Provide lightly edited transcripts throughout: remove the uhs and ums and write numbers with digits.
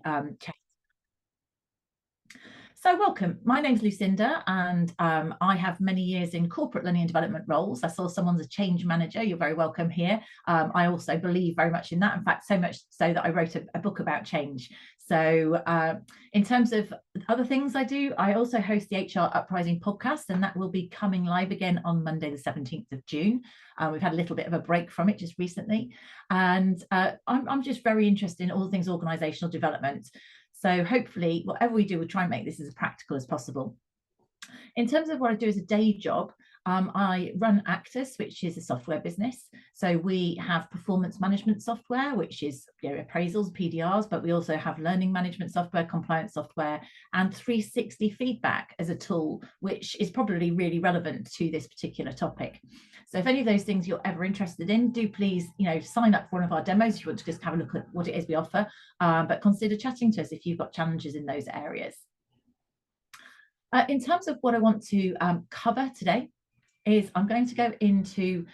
change. So welcome, my name's Lucinda, and I have many years in corporate learning and development roles. I saw someone's a change manager. You're very welcome here. I also believe very much in that. In fact, so much so that I wrote a book about change. So in terms of other things I do, I also host the HR Uprising podcast, and that will be coming live again on Monday, the 17th of June. We've had a little bit of a break from it just recently. And I'm just very interested in all things organisational development. So hopefully, whatever we do, we'll try and make this as practical as possible. In terms of what I do as a day job, I run Actus, which is a software business. So we have performance management software, which is appraisals, PDRs, but we also have learning management software, compliance software, and 360 feedback as a tool, which is probably really relevant to this particular topic. So if any of those things you're ever interested in, do please, sign up for one of our demos if you want to just have a look at what it is we offer, but consider chatting to us if you've got challenges in those areas. In terms of what I want to cover today, is I'm going to go into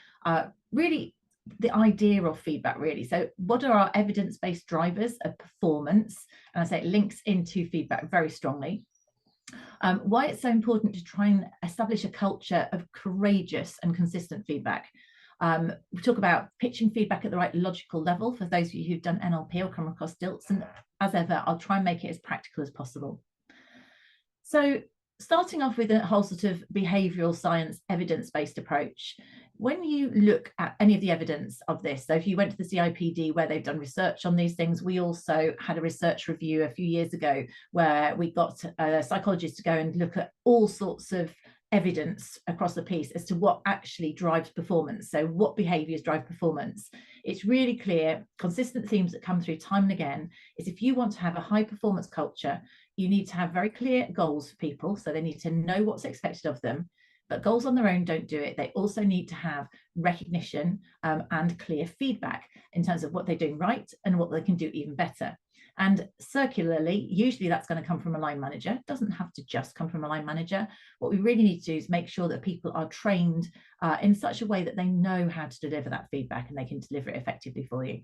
really the idea of feedback, really. So what are our evidence-based drivers of performance? And I say it links into feedback very strongly. Why it's so important to try and establish a culture of courageous and consistent feedback. We talk about pitching feedback at the right logical level for those of you who've done NLP or come across DILTs. And as ever, I'll try and make it as practical as possible. So starting off with a whole sort of behavioural science evidence-based approach, when you look at any of the evidence of this, so if you went to the CIPD where they've done research on these things, we also had a research review a few years ago where we got psychologists to go and look at all sorts of evidence across the piece as to what actually drives performance. So what behaviours drive performance? It's really clear, consistent themes that come through time and again, is if you want to have a high performance culture, you need to have very clear goals for people. So they need to know what's expected of them, but goals on their own don't do it. They also need to have recognition and clear feedback in terms of what they're doing right and what they can do even better. And circularly, usually that's going to come from a line manager. It doesn't have to just come from a line manager. What we really need to do is make sure that people are trained in such a way that they know how to deliver that feedback and they can deliver it effectively for you.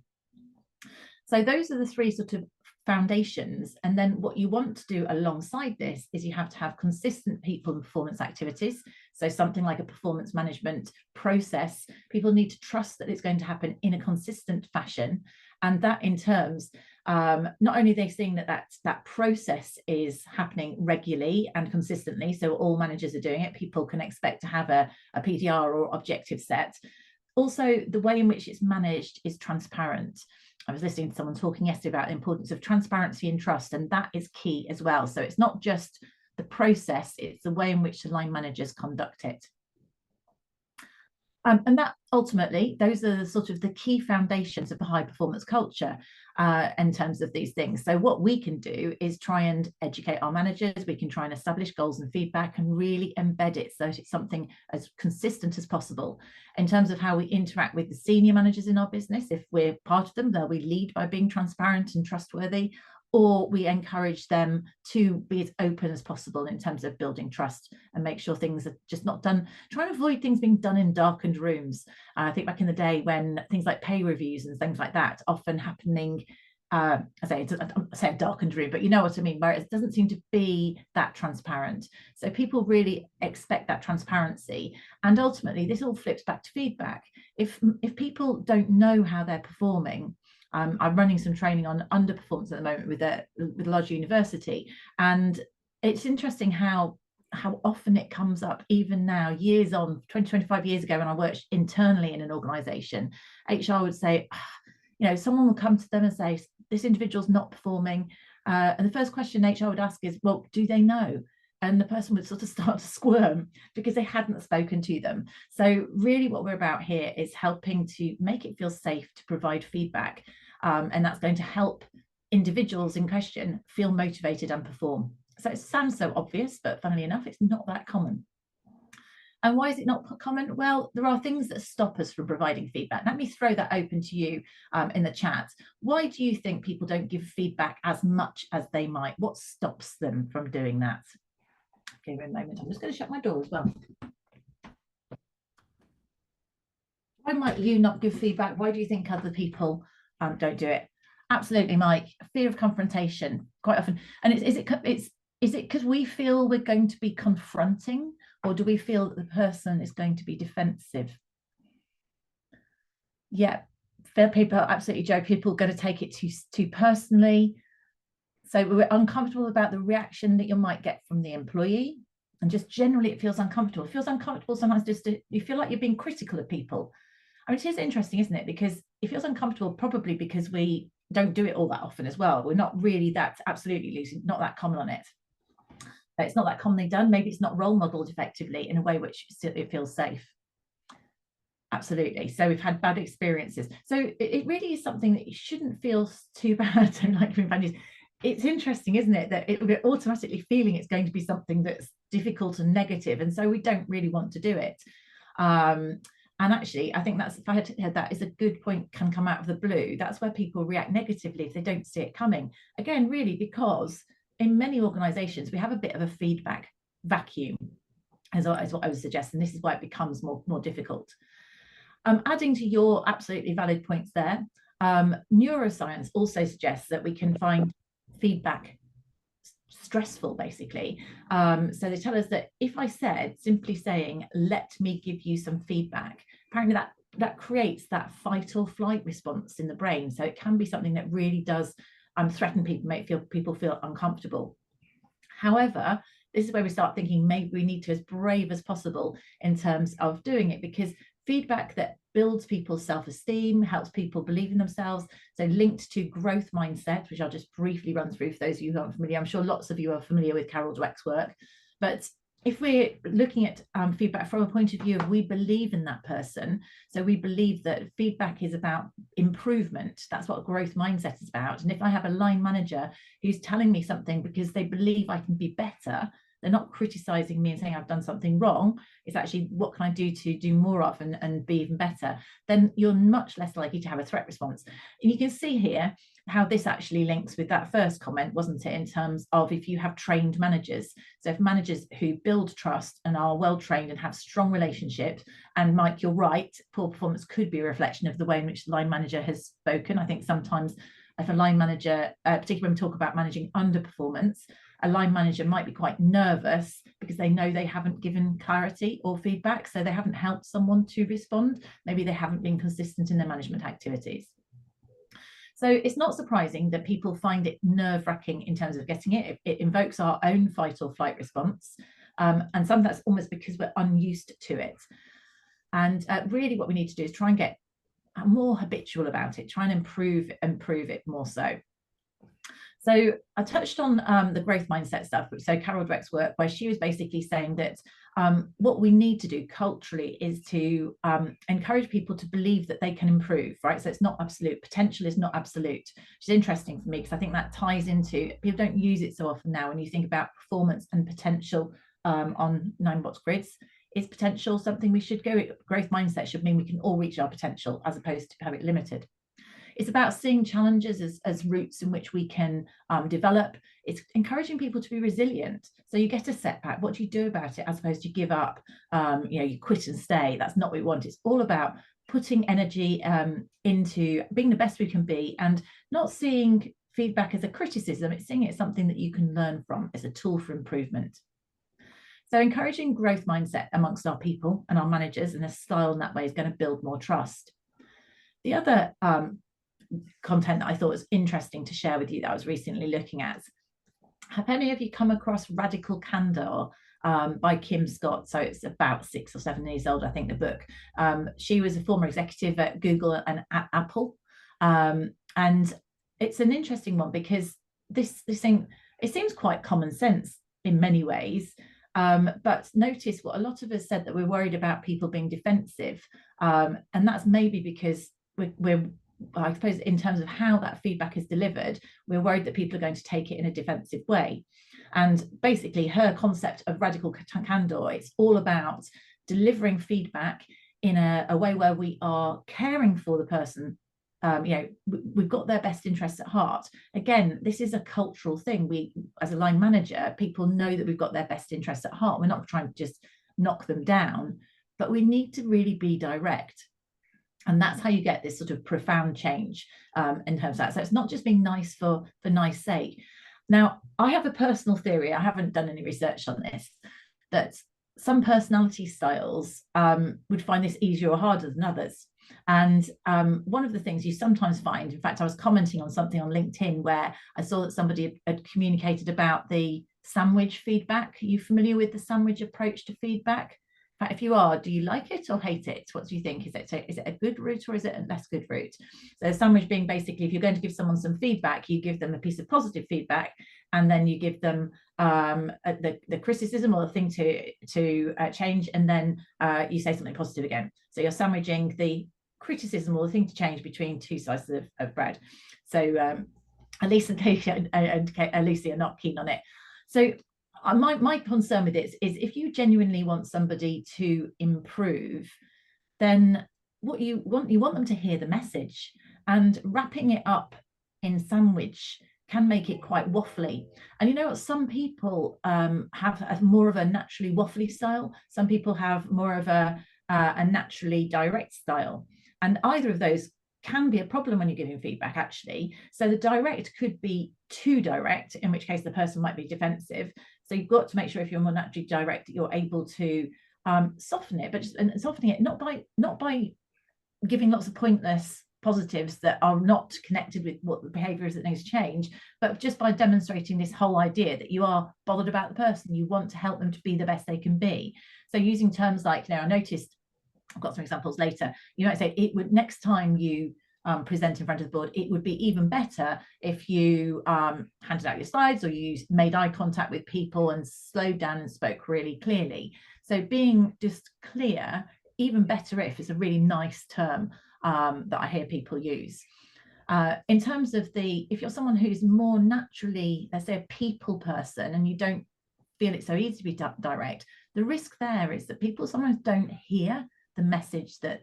So those are the three sort of foundations. And then what you want to do alongside this is you have to have consistent people and performance activities. So something like a performance management process, people need to trust that it's going to happen in a consistent fashion. And that in terms, not only are they seeing that process is happening regularly and consistently, so all managers are doing it, people can expect to have a PDR or objective set. Also, the way in which it's managed is transparent. I was listening to someone talking yesterday about the importance of transparency and trust, and that is key as well. So it's not just the process, it's the way in which the line managers conduct it. And that ultimately, those are sort of the key foundations of a high performance culture in terms of these things. So what we can do is try and educate our managers. We can try and establish goals and feedback and really embed it so that it's something as consistent as possible. In terms of how we interact with the senior managers in our business, if we're part of them, we lead by being transparent and trustworthy, or we encourage them to be as open as possible in terms of building trust and make sure things are just not done, try and avoid things being done in darkened rooms. I think back in the day when things like pay reviews and things like that often happening, I say a darkened room, but you know what I mean, where it doesn't seem to be that transparent. So people really expect that transparency. And ultimately, this all flips back to feedback. If people don't know how they're performing, I'm running some training on underperformance at the moment with a large university, and it's interesting how often it comes up even now, years on, 25 years ago when I worked internally in an organization. HR would say, someone will come to them and say, this individual's not performing. And the first question HR would ask is, well, do they know? And the person would sort of start to squirm because they hadn't spoken to them. So really what we're about here is helping to make it feel safe to provide feedback. And that's going to help individuals in question feel motivated and perform. So it sounds so obvious, but funnily enough, it's not that common. And why is it not common? Well, there are things that stop us from providing feedback. Let me throw that open to you in the chat. Why do you think people don't give feedback as much as they might? What stops them from doing that? Okay, wait a moment. I'm just going to shut my door as well. Why might you not give feedback? Why do you think other people don't do it? Absolutely, Mike. Fear of confrontation quite often. And is it because we feel we're going to be confronting, or do we feel that the person is going to be defensive? Yeah, fair people, absolutely, Joe. People are going to take it too personally. So we're uncomfortable about the reaction that you might get from the employee. And just generally, it feels uncomfortable. It feels uncomfortable sometimes you feel like you're being critical of people. I mean, it is interesting, isn't it? Because it feels uncomfortable probably because we don't do it all that often as well. We're not really that absolutely loose, not that common on it. It's not that commonly done. Maybe it's not role modeled effectively in a way which it feels safe. Absolutely. So we've had bad experiences. So it really is something that you shouldn't feel too bad. It's interesting, isn't it, that we're automatically feeling it's going to be something that's difficult and negative, and so we don't really want to do it. And actually, I think that's, if I had heard that, is a good point, can come out of the blue. That's where people react negatively if they don't see it coming. Again, really, because in many organizations, we have a bit of a feedback vacuum, as what I was suggesting. This is why it becomes more difficult. Adding to your absolutely valid points there, neuroscience also suggests that we can find feedback stressful, basically. So they tell us that if I said, simply saying, let me give you some feedback, apparently that creates that fight or flight response in the brain. So it can be something that really does threaten people, make people feel uncomfortable. However, this is where we start thinking maybe we need to be as brave as possible in terms of doing it, because feedback that builds people's self-esteem, helps people believe in themselves, so linked to growth mindset, which I'll just briefly run through for those of you who aren't familiar. I'm sure lots of you are familiar with Carol Dweck's work, but if we're looking at feedback from a point of view of we believe in that person, so we believe that feedback is about improvement, that's what growth mindset is about. And if I have a line manager who's telling me something because they believe I can be better, they're not criticizing me and saying I've done something wrong, it's actually what can I do to do more of and be even better, then you're much less likely to have a threat response. And you can see here how this actually links with that first comment, wasn't it, in terms of if you have trained managers. So if managers who build trust and are well trained and have strong relationships, and Mike, you're right, poor performance could be a reflection of the way in which the line manager has spoken. I think sometimes if a line manager, particularly when we talk about managing underperformance, a line manager might be quite nervous because they know they haven't given clarity or feedback, so they haven't helped someone to respond. Maybe they haven't been consistent in their management activities. So it's not surprising that people find it nerve-wracking in terms of getting it. It invokes our own fight or flight response, and sometimes that's almost because we're unused to it. And really what we need to do is try and get more habitual about it, try and improve it more so. So I touched on the growth mindset stuff, so Carol Dweck's work, where she was basically saying that what we need to do culturally is to encourage people to believe that they can improve, right? So it's not absolute. Potential is not absolute, which is interesting for me because I think that ties into, people don't use it so often now when you think about performance and potential on 9-box grids. Is potential something we should go? Growth mindset should mean we can all reach our potential as opposed to have it limited. It's about seeing challenges as routes in which we can develop. It's encouraging people to be resilient. So you get a setback, what do you do about it, as opposed to give up, you quit and stay. That's not what we want. It's all about putting energy into being the best we can be and not seeing feedback as a criticism. It's seeing it as something that you can learn from, as a tool for improvement. So encouraging growth mindset amongst our people and our managers and a style in that way is going to build more trust. The other content that I thought was interesting to share with you that I was recently looking at. Have any of you come across Radical Candor by Kim Scott? So it's about 6 or 7 years old, I think, the book. She was a former executive at Google and at Apple. And it's an interesting one because this thing, it seems quite common sense in many ways. But notice what a lot of us said, that we're worried about people being defensive. And that's maybe because we're I suppose in terms of how that feedback is delivered, we're worried that people are going to take it in a defensive way. And basically her concept of radical candor, it's all about delivering feedback in a way where we are caring for the person. We've got their best interests at heart. Again, this is a cultural thing. We, as a line manager, people know that we've got their best interests at heart. We're not trying to just knock them down, but we need to really be direct. And that's how you get this sort of profound change in terms of that. So it's not just being nice for nice sake. Now, I have a personal theory, I haven't done any research on this, that some personality styles would find this easier or harder than others. And one of the things you sometimes find, in fact, I was commenting on something on LinkedIn where I saw that somebody had communicated about the sandwich feedback. Are you familiar with the sandwich approach to feedback? In fact, if you are, do you like it or hate it? What do you think? Is it a good route or is it a less good route? So sandwich being basically, if you're going to give someone some feedback, you give them a piece of positive feedback, and then you give them the criticism or the thing to change, and then you say something positive again. So you're sandwiching the criticism or the thing to change between two slices of bread. So Elise and Lucy are not keen on it. So my concern with this is, if you genuinely want somebody to improve, then what you want them to hear the message, and wrapping it up in sandwich can make it quite waffly. And you know what, some people have more of a naturally waffly style, some people have more of a naturally direct style, and either of those can be a problem when you're giving feedback, actually. So the direct could be too direct, in which case the person might be defensive. So you've got to make sure, if you're more naturally direct, that you're able to soften it, but just softening it not by giving lots of pointless positives that are not connected with what the behavior is that needs to change, but just by demonstrating this whole idea that you are bothered about the person, you want to help them to be the best they can be. So using terms like, I noticed, I've got some examples later, you might say, it would, next time you present in front of the board, it would be even better if you handed out your slides, or you made eye contact with people and slowed down and spoke really clearly. So being just clear, even better if, is a really nice term that I hear people use. In terms of if you're someone who's more naturally, let's say, a people person, and you don't feel it so easy to be direct, the risk there is that people sometimes don't hear the message that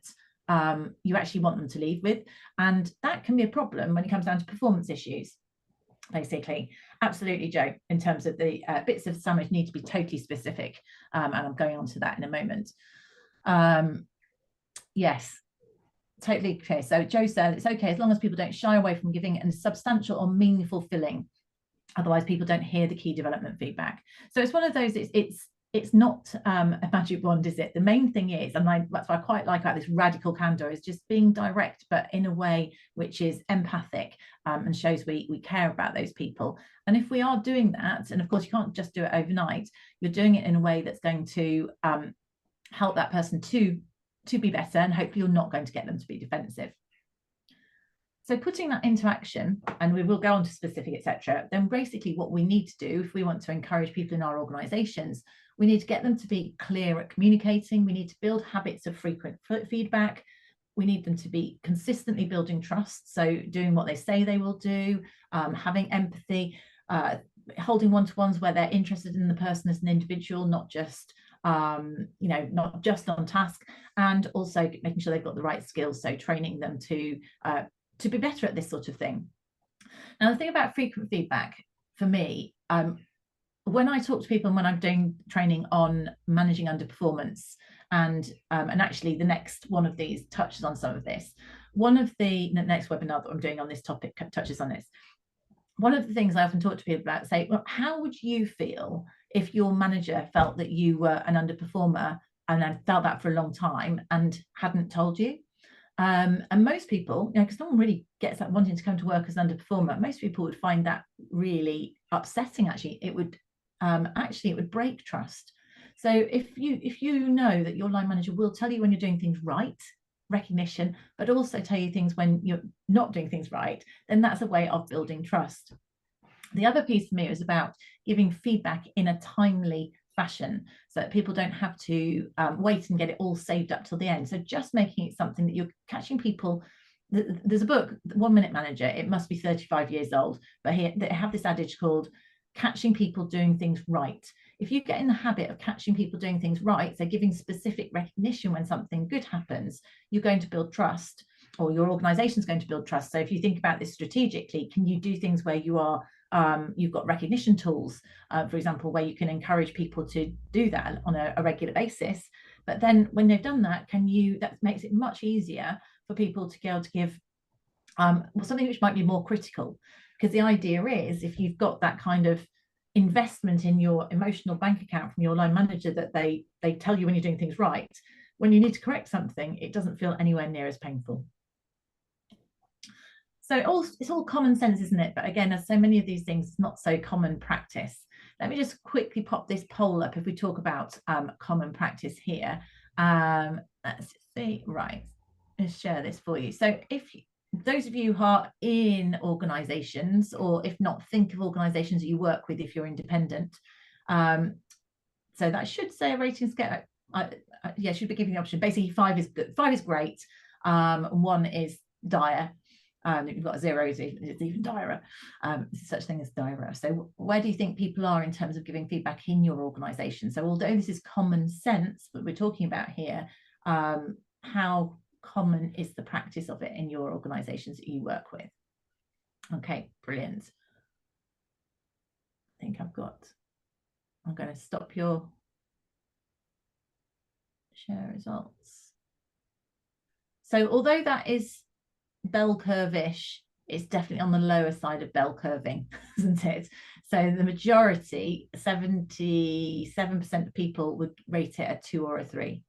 you actually want them to leave with, and that can be a problem when it comes down to performance issues, basically. Absolutely, Joe, in terms of the bits of sandwich need to be totally specific, and I'm going on to that in a moment. Yes, totally clear. So Joe said it's okay as long as people don't shy away from giving a substantial or meaningful filling, otherwise people don't hear the key development feedback. So it's one of those, it's not a magic wand, is it? The main thing is, and that's what I quite like about this radical candor, is just being direct, but in a way which is empathic and shows we care about those people. And if we are doing that, and of course you can't just do it overnight, you're doing it in a way that's going to help that person to be better, and hopefully you're not going to get them to be defensive. So putting that into action, and we will go on to specific, etc., then basically what we need to do, if we want to encourage people in our organizations, we need to get them to be clear at communicating. We need to build habits of frequent feedback. We need them to be consistently building trust, so doing what they say they will do, having empathy, holding one-to-ones where they're interested in the person as an individual, not just not just on task, and also making sure they've got the right skills, so training them to be better at this sort of thing. Now, the thing about frequent feedback for me, when I talk to people and when I'm doing training on managing underperformance, and actually the next one of these touches on some of this, one of the next webinar that I'm doing on this topic touches on this. One of the things I often talk to people about, say, well, how would you feel if your manager felt that you were an underperformer and had felt that for a long time and hadn't told you? And most people, because no one really gets that wanting to come to work as an underperformer, most people would find that really upsetting. Actually, it would break trust. So if you know that your line manager will tell you when you're doing things right, recognition, but also tell you things when you're not doing things right, then that's a way of building trust. The other piece for me is about giving feedback in a timely fashion, so that people don't have to wait and get it all saved up till the end. So just making it something that you're catching people. There's a book, 1 Minute Manager. It must be 35 years old, but here they have this adage called catching people doing things right. If you get in the habit of catching people doing things right, so giving specific recognition when something good happens, you're going to build trust, or your organization is going to build trust. So if you think about this strategically, can you do things where you are you've got recognition tools, for example, where you can encourage people to do that on a regular basis. But then when they've done that, that makes it much easier for people to be able to give something which might be more critical. Because the idea is, if you've got that kind of investment in your emotional bank account from your line manager, that they tell you when you're doing things right, when you need to correct something, it doesn't feel anywhere near as painful. So it's all common sense, isn't it? But again, as so many of these things, it's not so common practice. Let me just quickly pop this poll up if we talk about common practice here. Let's see, right, let's share this for you. So if those of you who are in organizations, or if not, think of organizations that you work with if you're independent. So that should say a rating scale. Yeah, should be giving the option. Basically, 5 is good, 5 is great, 1 is dire. If you've got a 0, it's even direr. Such thing as direr. So where do you think people are in terms of giving feedback in your organization? So although this is common sense that we're talking about here, how common is the practice of it in your organizations that you work with? Okay, brilliant. I think I'm going to stop your share results. So although that is bell curve-ish, it's definitely on the lower side of bell curving, isn't it? So the majority, 77% of people would rate it a 2 or a 3.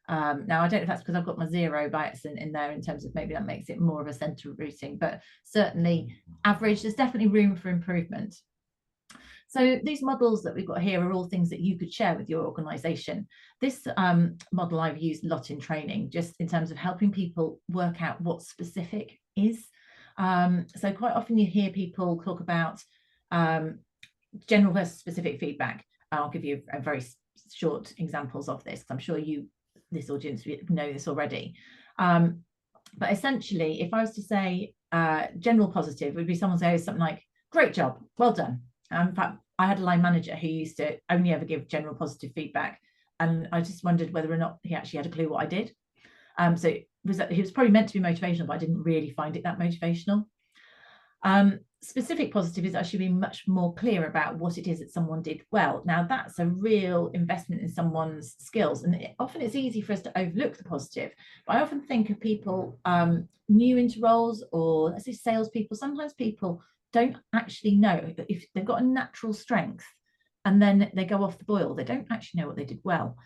Now, I don't know if that's because I've got my 0 by accident in there, in terms of maybe that makes it more of a centre routing, but certainly average, there's definitely room for improvement. So these models that we've got here are all things that you could share with your organisation. This model I've used a lot in training, just in terms of helping people work out what specific is. So quite often you hear people talk about general versus specific feedback. I'll give you a very short examples of this, because I'm sure this audience know this already. But essentially, if I was to say general positive, it would be someone saying something like, great job, well done. In fact, I had a line manager who used to only ever give general positive feedback, and I just wondered whether or not he actually had a clue what I did. So he was probably meant to be motivational, but I didn't really find it that motivational. Specific positive is actually being much more clear about what it is that someone did well. Now, that's a real investment in someone's skills, and often it's easy for us to overlook the positive. But I often think of people new into roles, or let's say salespeople. Sometimes people don't actually know that if they've got a natural strength and then they go off the boil, they don't actually know what they did well.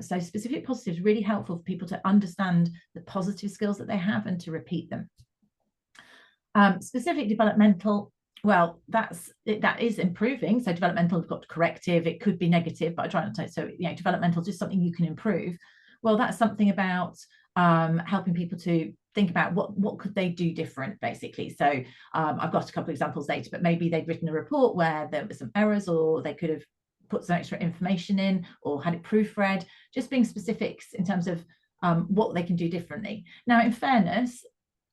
So specific positive is really helpful for people to understand the positive skills that they have and to repeat them. Specific developmental, well, that is improving. So developmental, we've got corrective, it could be negative, but I try not to. So, you know, developmental is just something you can improve. Well, that's something about helping people to think about what could they do different, basically. So I've got a couple of examples later, but maybe they'd written a report where there were some errors, or they could have put some extra information in, or had it proofread, just being specifics in terms of what they can do differently. Now, in fairness,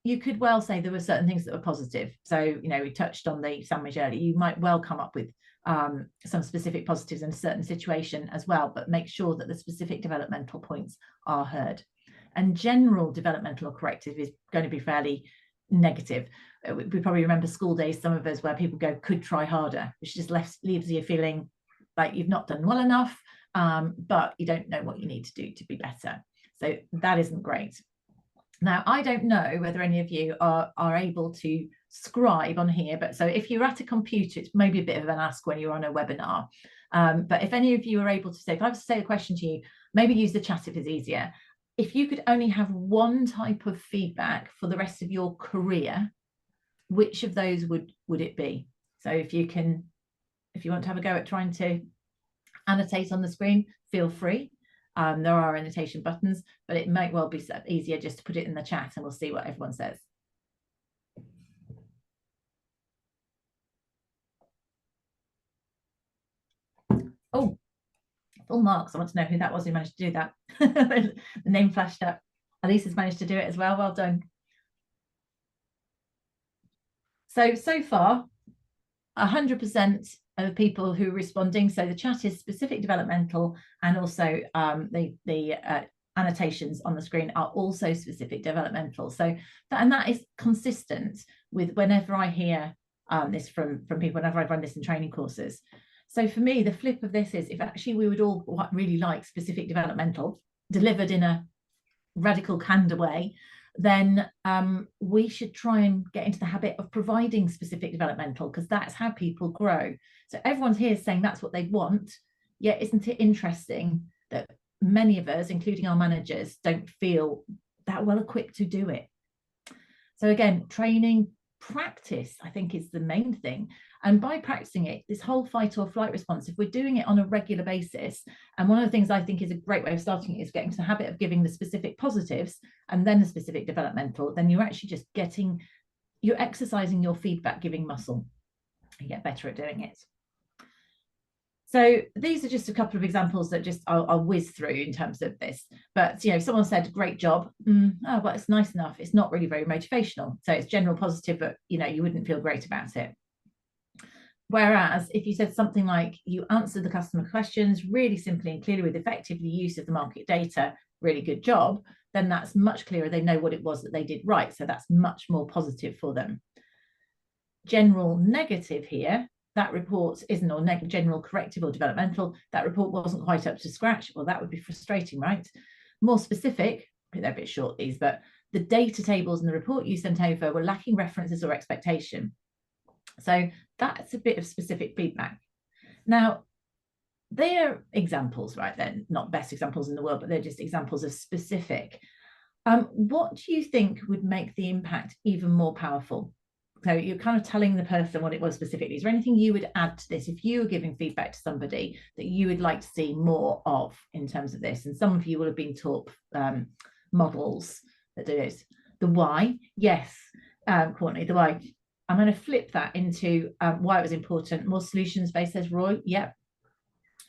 you could well say there were certain things that were positive. So, you know, we touched on the sandwich earlier. You might well come up with some specific positives in a certain situation as well, but make sure that the specific developmental points are heard. And general developmental or corrective is going to be fairly negative. We probably remember school days, some of us, where people go, could try harder, which just leaves you feeling like you've not done well enough, but you don't know what you need to do to be better. So that isn't great. Now, I don't know whether any of you are able to scribe on here, but so if you're at a computer, it's maybe a bit of an ask when you're on a webinar. But if any of you are able to say, if I was to say a question to you, maybe use the chat if it's easier. If you could only have one type of feedback for the rest of your career, which of those would it be? So if you want to have a go at trying to annotate on the screen, feel free. There are annotation buttons, but it might well be easier just to put it in the chat, and we'll see what everyone says. Oh, full marks. I want to know who that was who managed to do that. The name flashed up. Elise has managed to do it as well. Well done. So far, 100% of people who are responding. So the chat is specific developmental, and also the annotations on the screen are also specific developmental. So that is consistent with whenever I hear this from people, whenever I run this in training courses. So for me, the flip of this is, if actually we would all really like specific developmental delivered in a radical candor way, then we should try and get into the habit of providing specific developmental, because that's how people grow. So everyone's here saying that's what they want, yet isn't it interesting that many of us, including our managers, don't feel that well equipped to do it? So again, training, practice, I think, is the main thing. And by practicing it, this whole fight or flight response, if we're doing it on a regular basis, and one of the things I think is a great way of starting it is getting to the habit of giving the specific positives and then the specific developmental, then you're actually just you're exercising your feedback giving muscle. You get better at doing it. So these are just a couple of examples that just I'll whiz through in terms of this. But, you know, someone said, great job. Oh, but it's nice enough. It's not really very motivational. So it's general positive, but, you know, you wouldn't feel great about it. Whereas if you said something like, you answered the customer questions really simply and clearly with effective use of the market data, really good job, then that's much clearer. They know what it was that they did right. So that's much more positive for them. General negative here, that report isn't, or general corrective or developmental, that report wasn't quite up to scratch. Well, that would be frustrating, right? More specific, they're a bit short these, but the data tables in the report you sent over were lacking references or expectation. So that's a bit of specific feedback. Now, they're examples, right? They're not best examples in the world, but they're just examples of specific. What do you think would make the impact even more powerful? So you're kind of telling the person what it was specifically. Is there anything you would add to this if you were giving feedback to somebody that you would like to see more of in terms of this? And some of you will have been taught models that do this. The why, yes, Courtney, the why. I'm going to flip that into why it was important. More solutions-based, says Roy. Yep.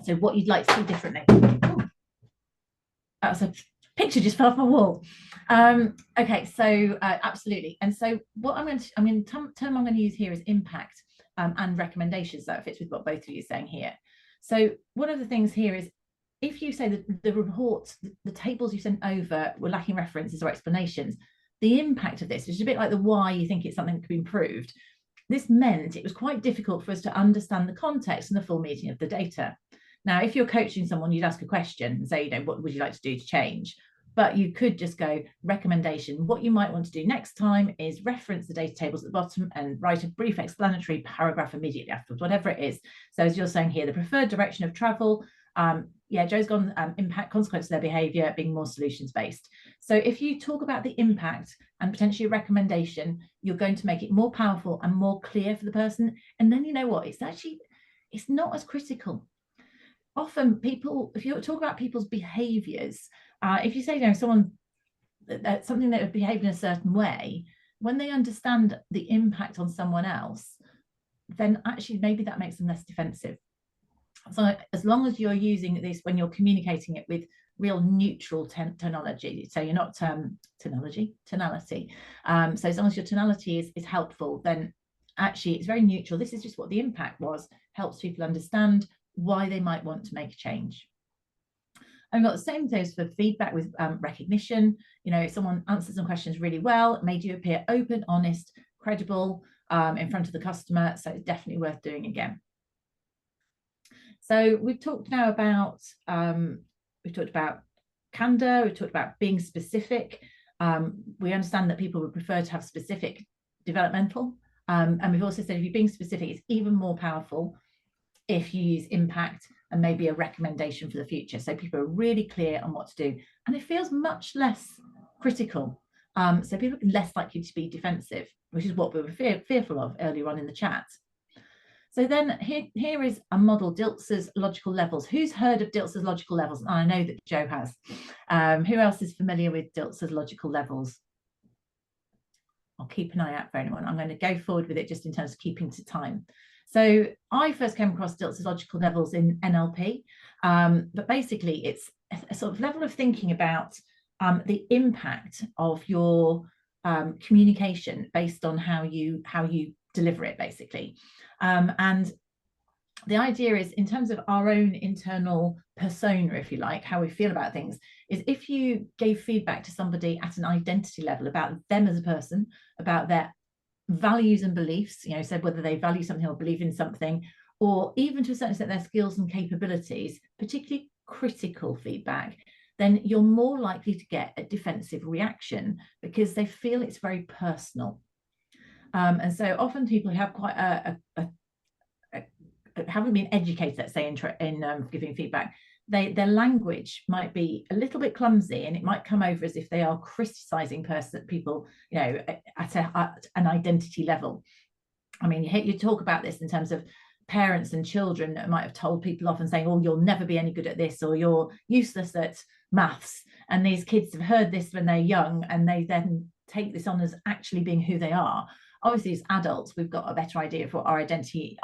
So what you'd like to see differently. Ooh. That was a picture just fell off my wall. Okay, so absolutely. And so what I'm going to, term I'm going to use here is impact and recommendations. That fits with what both of you are saying here. So one of the things here is, if you say that the reports, the tables you sent over were lacking references or explanations, the impact of this is a bit like the why you think it's something that could be improved. This meant it was quite difficult for us to understand the context and the full meaning of the data. Now, if you're coaching someone, you'd ask a question and say, you know, what would you like to do to change? But you could just go recommendation. What you might want to do next time is reference the data tables at the bottom and write a brief explanatory paragraph immediately afterwards, whatever it is. So as you're saying here, the preferred direction of travel, yeah, Joe's gone, impact, consequence of their behavior, being more solutions based. So if you talk about the impact and potentially a recommendation, you're going to make it more powerful and more clear for the person. And then you know what, it's not as critical. Often people, if you talk about people's behaviors, if you say, you know, something that would behave in a certain way, when they understand the impact on someone else, then actually maybe that makes them less defensive. So as long as you're using this when you're communicating it with real neutral tonality, so you're not tonality. So as long as your tonality is helpful, then actually it's very neutral. This is just what the impact was, helps people understand why they might want to make a change. And we've got the same things for feedback with recognition. You know, if someone answers some questions really well, it made you appear open, honest, credible in front of the customer. So it's definitely worth doing again. So we've talked now about, we've talked about candor, we've talked about being specific. We understand that people would prefer to have specific developmental. And we've also said if you're being specific, it's even more powerful if you use impact and maybe a recommendation for the future. So people are really clear on what to do. And it feels much less critical. So people are less likely to be defensive, which is what we were fearful of earlier on in the chat. So then here is a model, Diltz's logical levels. Who's heard of Diltz's logical levels? I know that Joe has. Who else is familiar with Diltz's logical levels? I'll keep an eye out for anyone. I'm going to go forward with it just in terms of keeping to time. So I first came across Diltz's logical levels in NLP, but basically it's a sort of level of thinking about the impact of your communication based on how you deliver it, basically. And the idea is, in terms of our own internal persona, if you like, how we feel about things, is if you gave feedback to somebody at an identity level about them as a person, about their values and beliefs, you know, said whether they value something or believe in something, or even to a certain extent their skills and capabilities, particularly critical feedback, then you're more likely to get a defensive reaction because they feel it's very personal. And so often people who have quite haven't been educated, let's say, in giving feedback, their language might be a little bit clumsy, and it might come over as if they are criticizing people, you know, at an identity level. I mean, you talk about this in terms of parents and children that might have told people off and saying, oh, you'll never be any good at this, or you're useless at maths. And these kids have heard this when they're young, and they then take this on as actually being who they are. Obviously, as adults, we've got a better idea of what our identity,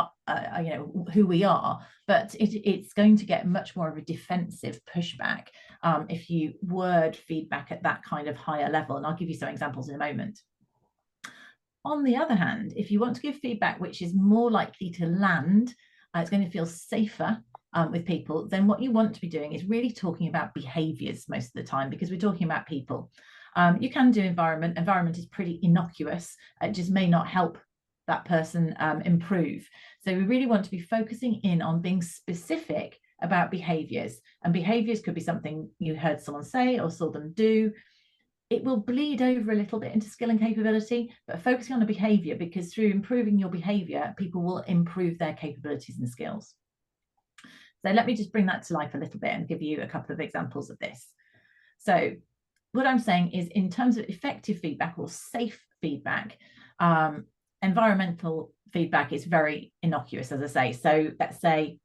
you know, who we are, but it's going to get much more of a defensive pushback if you word feedback at that kind of higher level. And I'll give you some examples in a moment. On the other hand, if you want to give feedback which is more likely to land, it's going to feel safer with people, then what you want to be doing is really talking about behaviors most of the time, because we're talking about people. You can do environment. Environment is pretty innocuous. It just may not help that person improve. So we really want to be focusing in on being specific about behaviors. And behaviors could be something you heard someone say or saw them do. It will bleed over a little bit into skill and capability, but focusing on a behavior, because through improving your behavior, people will improve their capabilities and skills. So let me just bring that to life a little bit and give you a couple of examples of this. So what I'm saying is, in terms of effective feedback or safe feedback, environmental feedback is very innocuous, as I say. So let's say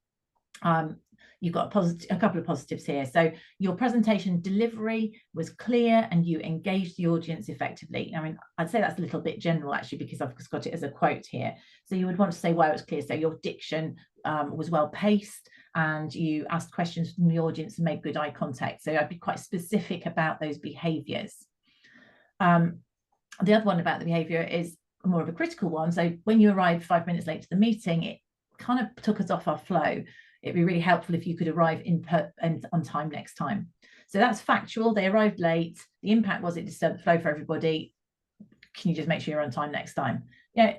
you've got a couple of positives here. So your presentation delivery was clear and you engaged the audience effectively. I mean, I'd say that's a little bit general actually, because I've just got it as a quote here. So you would want to say why it was clear. So your diction was well paced, and you asked questions from the audience and made good eye contact. So I'd be quite specific about those behaviours. The other one about the behaviour is more of a critical one. So when you arrived 5 minutes late to the meeting, it kind of took us off our flow. It'd be really helpful if you could arrive on time next time. So that's factual. They arrived late. The impact was it disturbed the flow for everybody. Can you just make sure you're on time next time? Yeah,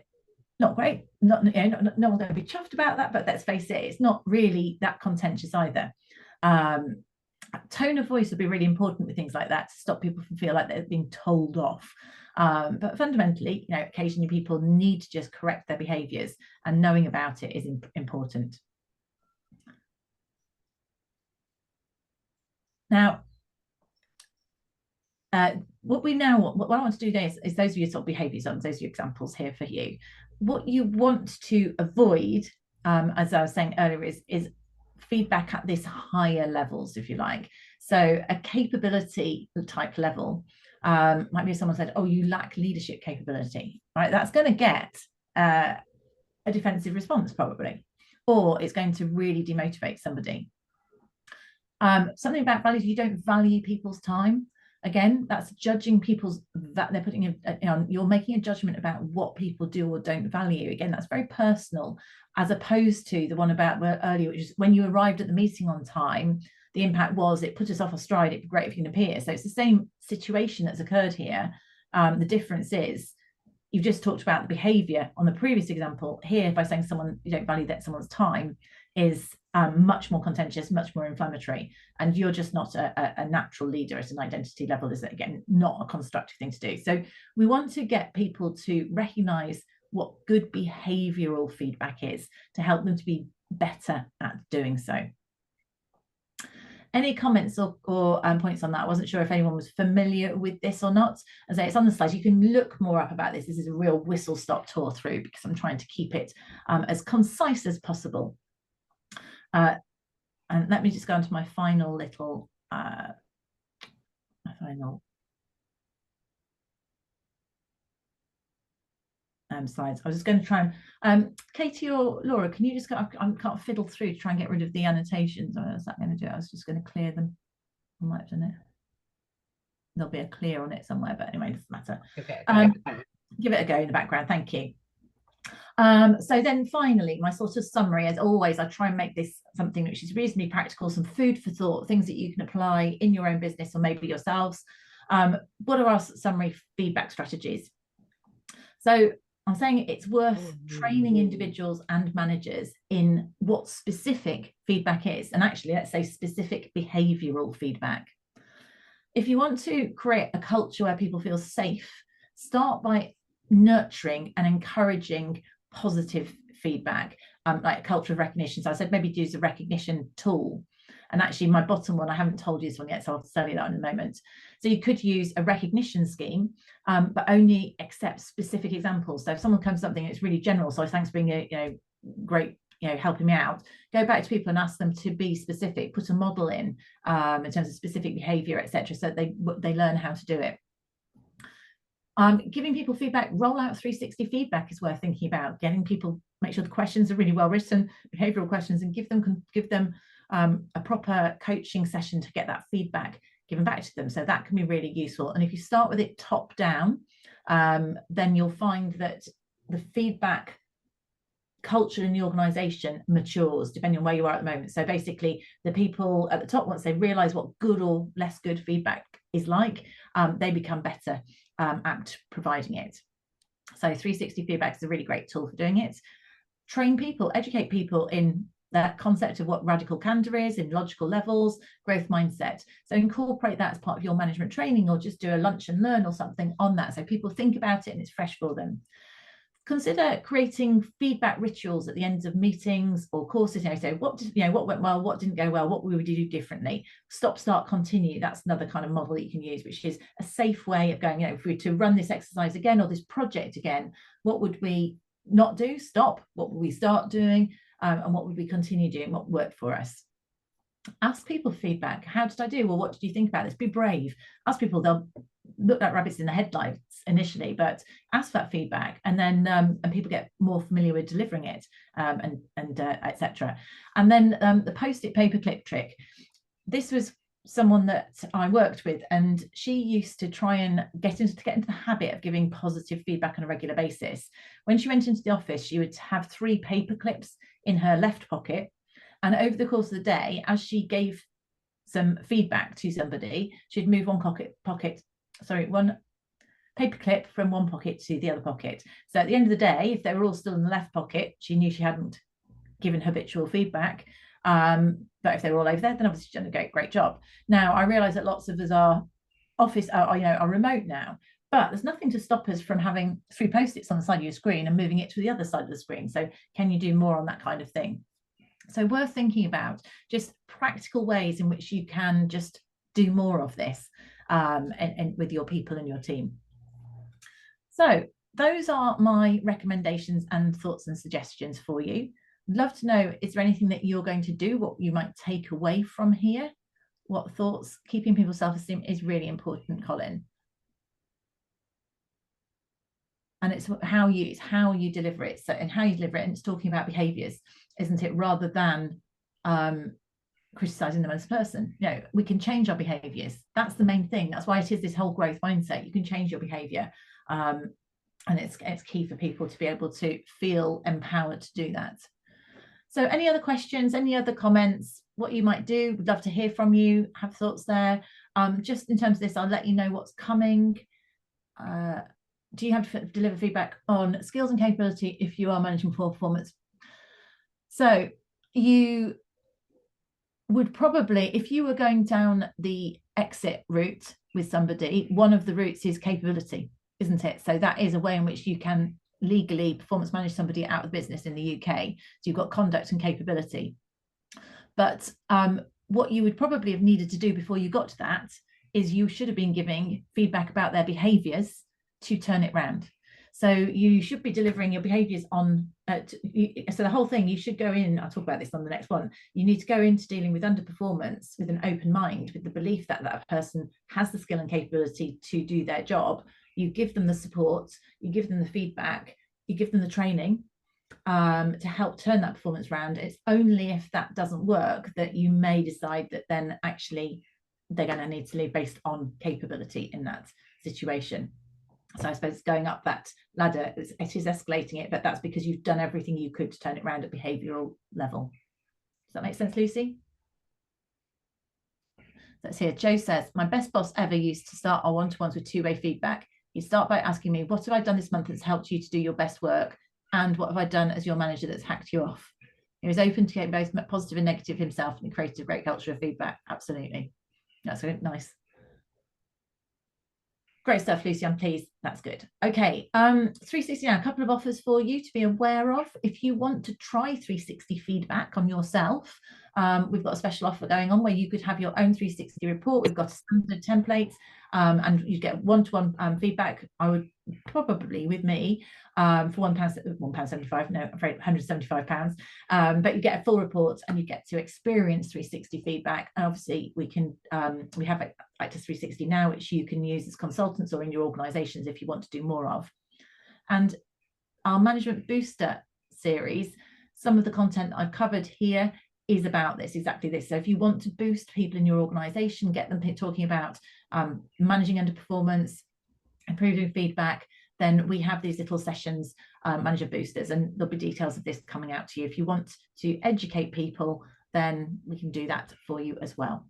not great. No one's going to be chuffed about that, but let's face it, it's not really that contentious either. Tone of voice would be really important with things like that, to stop people from feeling like they're being told off. But fundamentally, you know, occasionally people need to just correct their behaviours, and knowing about it is important. Now, what I want to do today is those are your sort of behaviours, those are your examples here for you. What you want to avoid, as I was saying earlier, is feedback at this higher levels, if you like. So a capability type level might be if someone said, oh, you lack leadership capability, right? That's going to get a defensive response probably, or it's going to really demotivate somebody. Something about values, you don't value people's time. Again, that's judging people's, that they're putting in, you're making a judgment about what people do or don't value. Again, that's very personal, as opposed to the one about earlier, which is when you arrived at the meeting on time, the impact was it put us off our stride. It'd be great if you can appear. So it's the same situation that's occurred here. The difference is you've just talked about the behavior on the previous example. Here, by saying someone, you don't value that someone's time, is much more contentious, much more inflammatory, and you're just not a natural leader at an identity level. Is, again, not a constructive thing to do. So we want to get people to recognize what good behavioral feedback is, to help them to be better at doing so. Any comments or points on that? I wasn't sure if anyone was familiar with this or not. As I say, it's on the slide. You can look more up about this. This is a real whistle-stop tour through, because I'm trying to keep it as concise as possible. And let me just go on to my final little slides. I was just going to try and Katie or Laura, can you just go? I can't fiddle through to try and get rid of the annotations. What was that going to do? I was just going to clear them. I might have done it. There'll be a clear on it somewhere, but anyway, it doesn't matter. Okay. Give it a go in the background. Thank you. So then finally, my sort of summary, as always, I try and make this something which is reasonably practical, some food for thought, things that you can apply in your own business or maybe yourselves. What are our summary feedback strategies? So I'm saying it's worth training individuals and managers in what specific feedback is, and actually, let's say specific behavioural feedback. if you want to create a culture where people feel safe, start by nurturing and encouraging positive feedback, like a culture of recognition. So I said maybe use a recognition tool. And actually my bottom one, I haven't told you this one yet, so I'll tell you that in a moment. So you could use a recognition scheme, but only accept specific examples. So if someone comes with something that's really general, so thanks for being a great, helping me out, go back to people and ask them to be specific, put a model in terms of specific behavior, etc., so they learn how to do it. Giving people feedback, roll out 360 feedback is worth thinking about. Getting people, make sure the questions are really well written, behavioral questions, and give them a proper coaching session to get that feedback given back to them. So that can be really useful. And if you start with it top down, then you'll find that the feedback culture in the organization matures depending on where you are at the moment. So basically the people at the top, once they realize what good or less good feedback is like, they become better at providing it. So 360 feedback is a really great tool for doing it. Train people, educate people in that concept of what radical candor is, in logical levels, growth mindset. So incorporate that as part of your management training, or just do a lunch and learn or something on that, so people think about it and it's fresh for them. Consider creating feedback rituals at the ends of meetings or courses. So what went well, what didn't go well, what would we do differently? Stop, start, continue. That's another kind of model that you can use, which is a safe way of going, if we were to run this exercise again or this project again, what would we not do? Stop. What would we start doing? And what would we continue doing? What worked for us? Ask people feedback. How did I do? Well, what did you think about this? Be brave. Ask people. They'll look like rabbits in the headlights initially, but ask for that feedback, and then and people get more familiar with delivering it, and etc. And then the post-it paperclip trick. This was someone that I worked with, and she used to try and get into the habit of giving positive feedback on a regular basis. When she went into the office, she would have 3 paper clips in her left pocket, and over the course of the day, as she gave some feedback to somebody, she'd move one paper clip from one pocket to the other pocket. So at the end of the day, if they were all still in the left pocket, she knew she hadn't given habitual feedback. But if they were all over there, then obviously she's done a great job. Now, I realise that lots of us are remote now, but there's nothing to stop us from having 3 post-its on the side of your screen and moving it to the other side of the screen. So can you do more on that kind of thing? So worth thinking about just practical ways in which you can just do more of this and with your people and your team. So those are my recommendations and thoughts and suggestions for you. I'd love to know, is there anything that you're going to do, what you might take away from here? What thoughts? Keeping people's self-esteem is really important, Colin. And it's how you deliver it. So, and how you deliver it, and it's talking about behaviors, isn't it? Rather than criticizing them as a person. We can change our behaviors. That's the main thing. That's why it is this whole growth mindset. You can change your behavior. And it's key for people to be able to feel empowered to do that. So any other questions, any other comments, what you might do? We'd love to hear from you, have thoughts there. Just in terms of this, I'll let you know what's coming. Do you have to deliver feedback on skills and capability if you are managing poor performance? So you would probably, if you were going down the exit route with somebody, one of the routes is capability, isn't it? So that is a way in which you can legally performance manage somebody out of business in the UK. So you've got conduct and capability. But what you would probably have needed to do before you got to that is you should have been giving feedback about their behaviours to turn it round. So you should be delivering your behaviours on, so the whole thing, you should go in, I'll talk about this on the next one, you need to go into dealing with underperformance with an open mind, with the belief that that person has the skill and capability to do their job. You give them the support, you give them the feedback, you give them the training to help turn that performance around. It's only if that doesn't work that you may decide that then actually they're going to need to leave based on capability in that situation. So I suppose going up that ladder, it is escalating it, but that's because you've done everything you could to turn it around at behavioural level. Does that make sense, Lucy? That's here. Joe says, my best boss ever used to start our one-to-ones with 2-way feedback. He'd start by asking me, what have I done this month that's helped you to do your best work? And what have I done as your manager that's hacked you off? He was open to getting both positive and negative himself, and he created a great culture of feedback. Absolutely. That's nice. Great stuff, Lucy. I'm pleased. That's good. Okay. 360 now, a couple of offers for you to be aware of. If you want to try 360 feedback on yourself, we've got a special offer going on where you could have your own 360 report. We've got a standard template, and you get one-to-one feedback. I would probably, with me, for £1.75, no, I'm afraid £175. But you get a full report and you get to experience 360 feedback. And obviously we can, we have Actus 360 now, which you can use as consultants or in your organizations if you want to do more of. And our Management Booster series, some of the content I've covered here is about this, exactly this. So if you want to boost people in your organization, get them talking about managing underperformance, improving feedback, then we have these little sessions, manager boosters, and there'll be details of this coming out to you. If you want to educate people, then we can do that for you as well.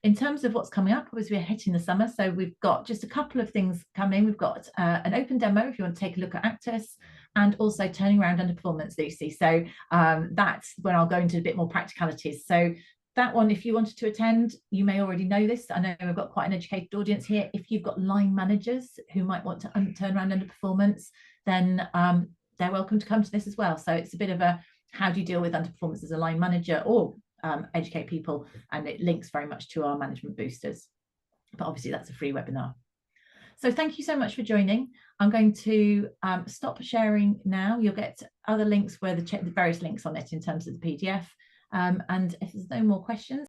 In terms of what's coming up, obviously we're hitting the summer, so we've got just a couple of things coming. We've got an open demo if you want to take a look at Actus, and also turning around underperformance, Lucy. So that's when I'll go into a bit more practicalities. So that one, if you wanted to attend, you may already know this. I know we've got quite an educated audience here. If you've got line managers who might want to turn around underperformance, then they're welcome to come to this as well. So it's a bit of a, how do you deal with underperformance as a line manager, or educate people, and it links very much to our management boosters. But obviously that's a free webinar. So thank you so much for joining. I'm going to stop sharing now. You'll get other links where the various links on it in terms of the PDF. And if there's no more questions,